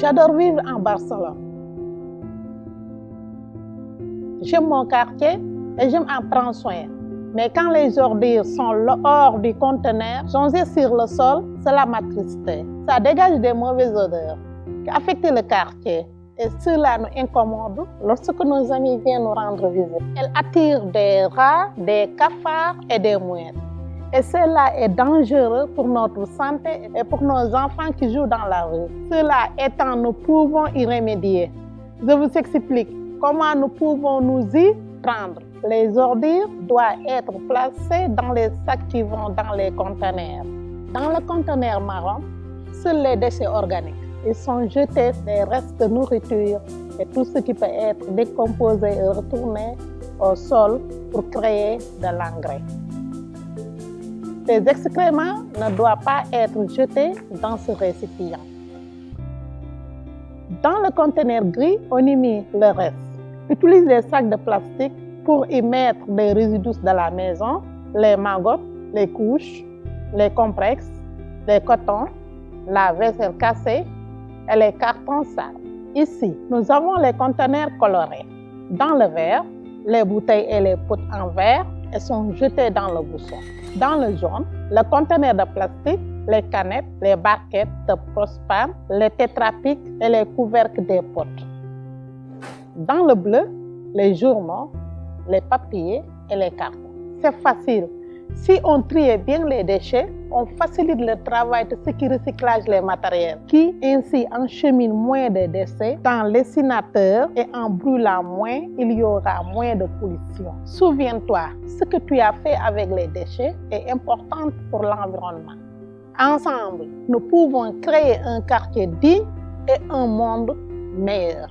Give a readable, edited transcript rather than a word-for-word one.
J'adore vivre en Barcelone. J'aime mon quartier et j'aime en prendre soin. Mais quand les ordures sont hors du conteneur, rangées sur le sol, cela m'attriste. Ça dégage des mauvaises odeurs qui affectent le quartier. Et cela nous incommode lorsque nos amis viennent nous rendre visite. Elle attire des rats, des cafards et des mouettes. Et cela est dangereux pour notre santé et pour nos enfants qui jouent dans la rue. Cela étant, nous pouvons y remédier. Je vous explique comment nous pouvons nous y prendre. Les ordures doivent être placées dans les sacs qui vont dans les conteneurs. Dans le conteneur marron, seuls les déchets organiques. Ils sont jetés des restes de nourriture et tout ce qui peut être décomposé et retourné au sol pour créer de l'engrais. Ces excréments ne doivent pas être jetés dans ce récipient. Dans le conteneur gris, on y met le reste. Utilise des sacs de plastique pour y mettre les résidus de la maison, les maggots, les couches, les compresses, les cotons, la vaisselle cassée et les cartons sales. Ici, nous avons les conteneurs colorés. Dans le vert, les bouteilles et les pots en verre sont jetés dans le bouchon. Dans le jaune, le conteneur de plastique, les canettes, les barquettes de Prospan, les tétrapics et les couvercles des potes. Dans le bleu, les journaux, les papiers et les cartons. C'est facile. Si on trie bien les déchets, on facilite le travail de ceux qui recyclent les matériels, qui ainsi acheminent moins de déchets dans l'incinérateur et en brûlant moins, il y aura moins de pollution. Souviens-toi, ce que tu as fait avec les déchets est important pour l'environnement. Ensemble, nous pouvons créer un quartier digne et un monde meilleur.